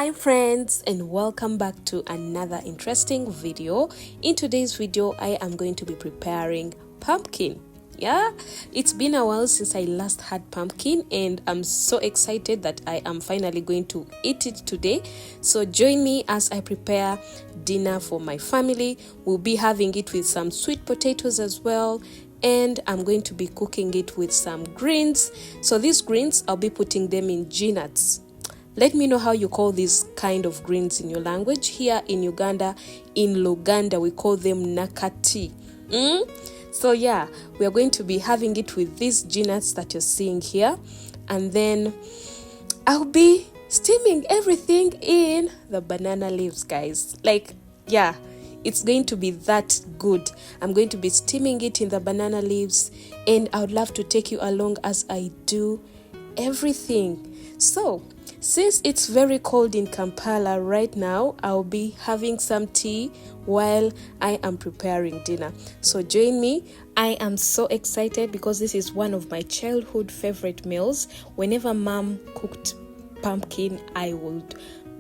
Hi friends, and welcome back to another interesting video. In today's video I am going to be preparing pumpkin. It's been a while since I last had pumpkin and I'm so excited that I am finally going to eat it today. So join me as I prepare dinner for my family. We'll be having it with some sweet potatoes as well, and I'm going to be cooking it with some greens. So these greens, I'll be putting them in Gnuts. Let me know how you call these kind of greens in your language. Here in Uganda, in Luganda, we call them Nakati. So yeah, we are going to be having it with these Gnuts that you're seeing here. And then I'll be steaming everything in the banana leaves, guys. It's going to be that good. I'm going to be steaming it in the banana leaves, and I would love to take you along as I do everything. So since it's very cold in Kampala right now, I'll be having some tea while I am preparing dinner. So join me. I am so excited because this is one of my childhood favorite meals. Whenever mom cooked pumpkin, I would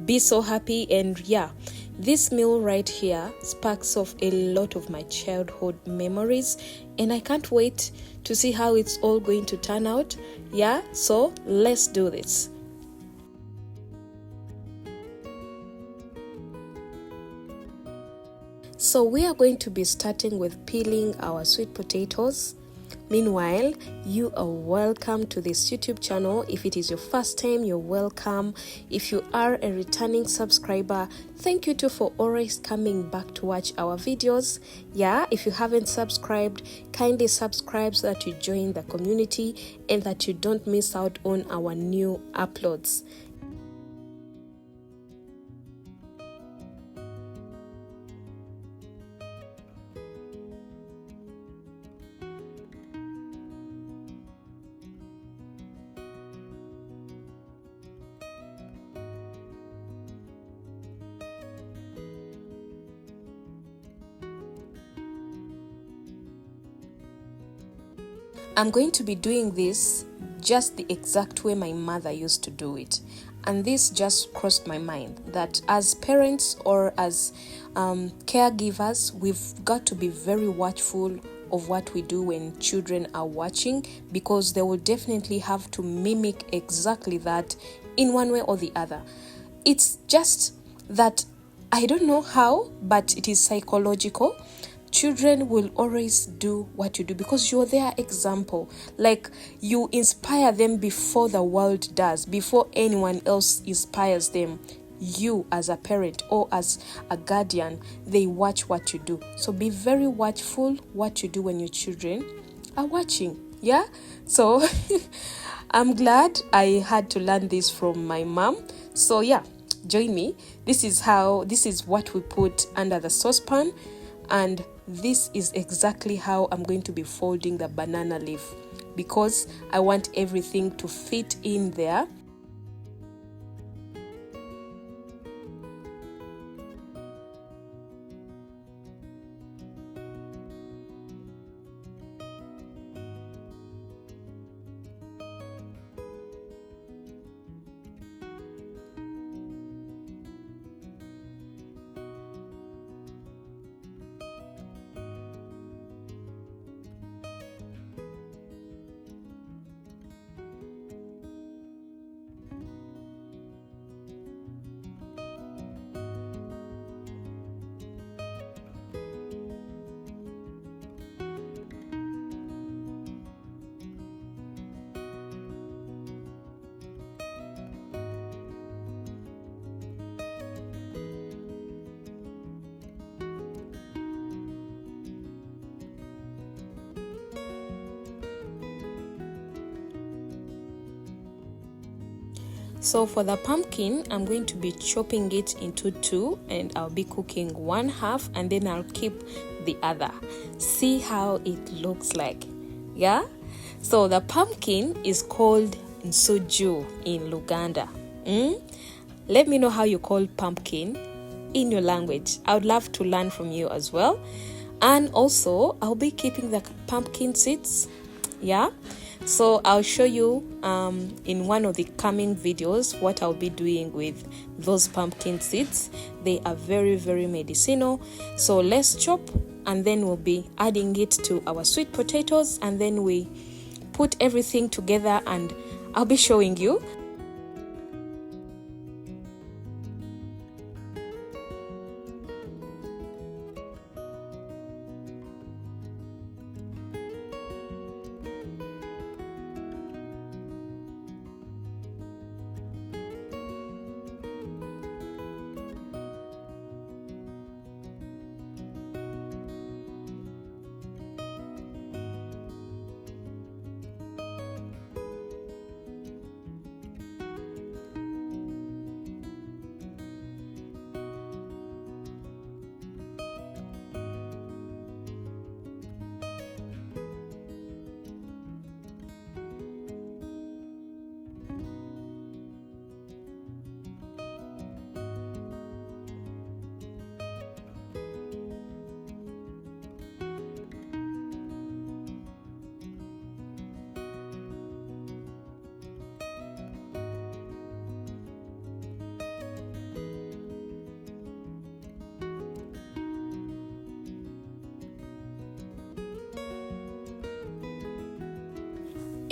be so happy. And yeah, this meal right here sparks off a lot of my childhood memories, and I can't wait to see how it's all going to turn out. So let's do this. So we are going to be starting with peeling our sweet potatoes. Meanwhile, you are welcome to this YouTube channel. If it is your first time, you're welcome. If you are a returning subscriber, thank you too for always coming back to watch our videos. If you haven't subscribed, kindly subscribe so that you join the community and that you don't miss out on our new uploads. I'm going to be doing this just the exact way my mother used to do it. And this just crossed my mind that as parents or as caregivers, we've got to be very watchful of what we do when children are watching, because they will definitely have to mimic exactly that in one way or the other. It's just that I don't know how, but it is psychological. Children will always do what you do because you're their example. Like, you inspire them before the world does, before anyone else inspires them. You as a parent or as a guardian, they watch what you do. So be very watchful what you do when your children are watching. So I'm glad I had to learn this from my mom. So join me. This is what we put under the saucepan, and this is exactly how I'm going to be folding the banana leaf, because I want everything to fit in there. So for the pumpkin, I'm going to be chopping it into two, and I'll be cooking one half and then I'll keep the other. See how it looks like. So the pumpkin is called nsuju in Luganda. Let me know how you call pumpkin in your language. I would love to learn from you as well. And also, I'll be keeping the pumpkin seeds. So I'll show you in one of the coming videos what I'll be doing with those pumpkin seeds. They are very, very medicinal. So let's chop, and then we'll be adding it to our sweet potatoes, and then we put everything together and I'll be showing you.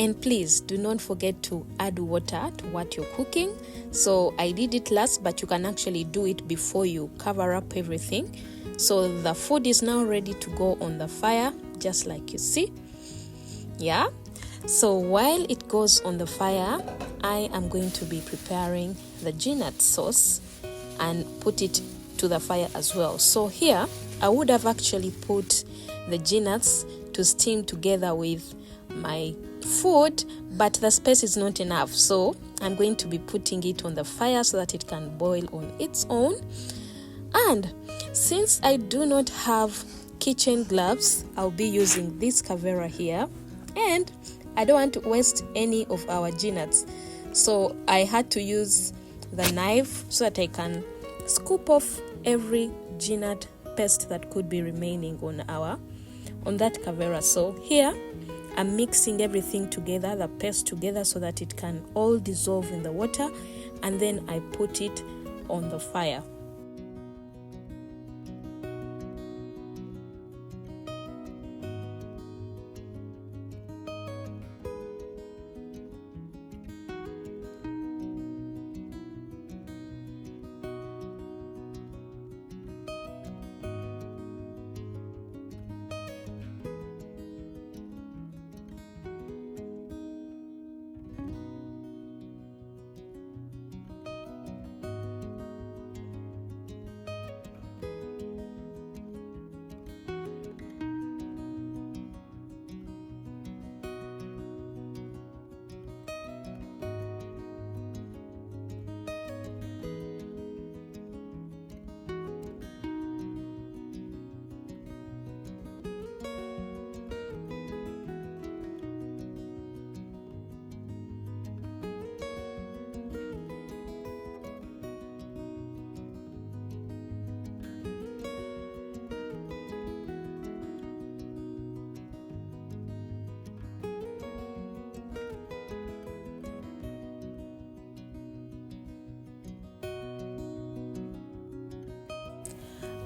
And please do not forget to add water to what you're cooking. So I did it last, but you can actually do it before you cover up everything. So the food is now ready to go on the fire, just like you see. Yeah. So while it goes on the fire, I am going to be preparing the Gnut sauce and put it to the fire as well. So here, I would have actually put the Gnuts to steam together with my food, but the space is not enough, so I'm going to be putting it on the fire so that it can boil on its own. And since I do not have kitchen gloves, I'll be using this Kavera here, and I don't want to waste any of our Gnuts, so I had to use the knife so that I can scoop off every Gnut paste that could be remaining on that Kavera. So here I'm mixing everything together, the paste together, so that it can all dissolve in the water, and then I put it on the fire.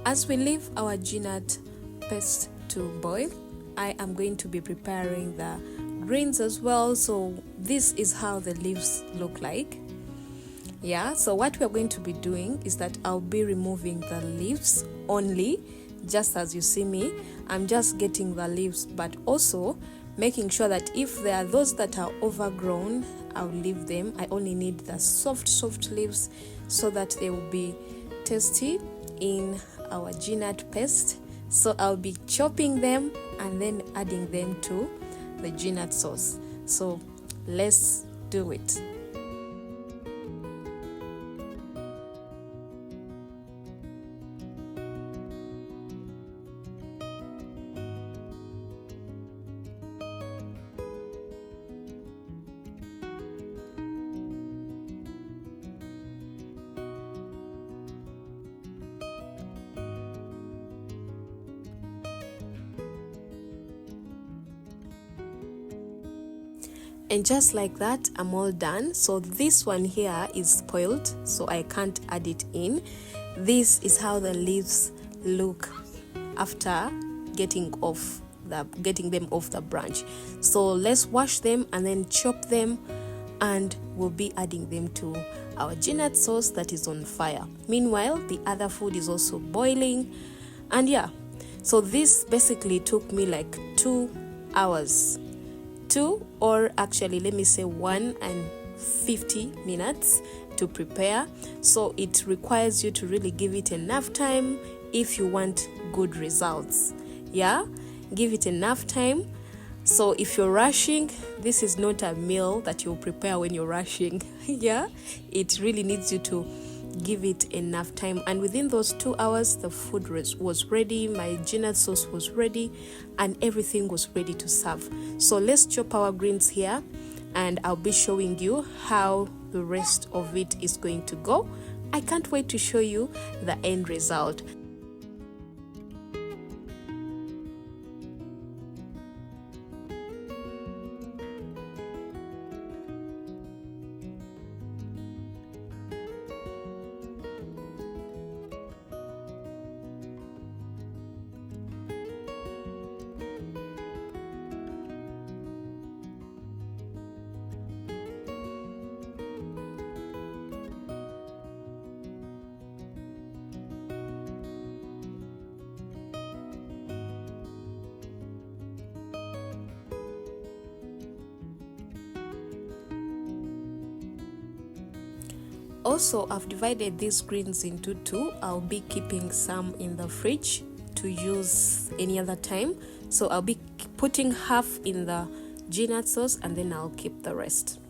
As we leave our Gnut paste to boil, I am going to be preparing the greens as well. So this is how the leaves look like. Yeah, so what we're going to be doing is that I'll be removing the leaves only, just as you see me. I'm just getting the leaves, but also making sure that if there are those that are overgrown, I'll leave them. I only need the soft leaves so that they will be tasty in our Gnut paste. So I'll be chopping them and then adding them to the Gnut sauce. So let's do it. And just like that, I'm all done. So this one here is spoiled, so I can't add it in. This is how the leaves look after getting them off the branch. So let's wash them and then chop them, and we'll be adding them to our gnut sauce that is on fire. Meanwhile, the other food is also boiling. And yeah, so this basically took me like 2 hours. 2, or actually let me say 1 and 50 minutes to prepare. So it requires you to really give it enough time if you want good results. Yeah, give it enough time. So if you're rushing, this is not a meal that you'll prepare when you're rushing. Yeah, it really needs you to give it enough time. And within those 2 hours, the food was ready, my gnut sauce was ready, and everything was ready to serve. So let's chop our greens here, and I'll be showing you how the rest of it is going to go. I can't wait to show you the end result. Also, I've divided these greens into 2. I'll be keeping some in the fridge to use any other time. So I'll be putting half in the gnut sauce, and then I'll keep the rest.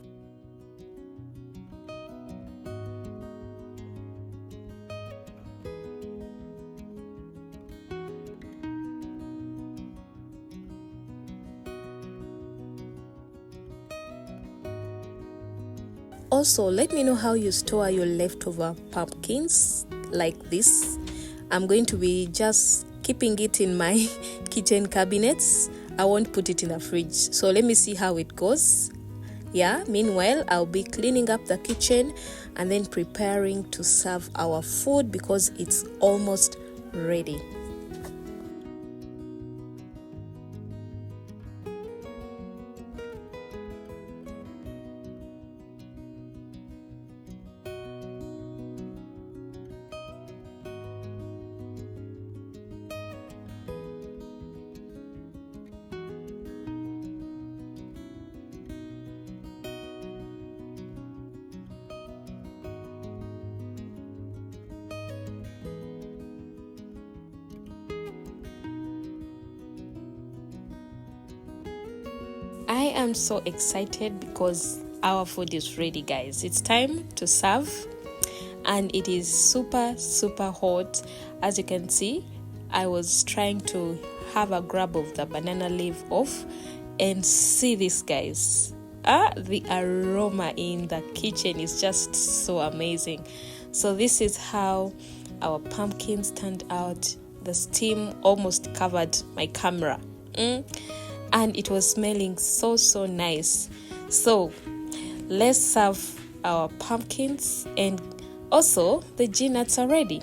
Also, let me know how you store your leftover pumpkins like this. I'm going to be just keeping it in my kitchen cabinets. I won't put it in the fridge. So let me see how it goes. Yeah, meanwhile, I'll be cleaning up the kitchen and then preparing to serve our food because it's almost ready. I am so excited because our food is ready, guys. It's time to serve, and it is super hot. As you can see, I was trying to have a grab of the banana leaf off, and see this, guys. The aroma in the kitchen is just so amazing. So this is how our pumpkins turned out. The steam almost covered my camera. And it was smelling so nice. So let's serve our pumpkins, and also the gnuts are ready.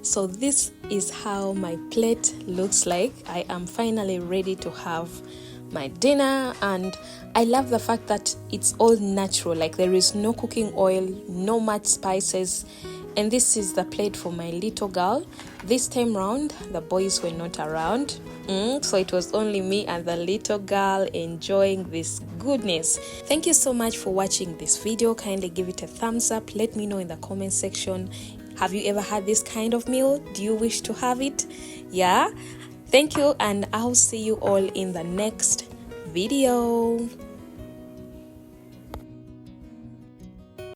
So this is how my plate looks like. I am finally ready to have my dinner, and I love the fact that it's all natural, like there is no cooking oil, no much spices. And this is the plate for my little girl. This time round the boys were not around, so it was only me and the little girl enjoying this goodness. Thank you so much for watching this video. Kindly give it a thumbs up. Let me know in the comment section, have you ever had this kind of meal? Do you wish to have it? Yeah, thank you, and I'll see you all in the next video.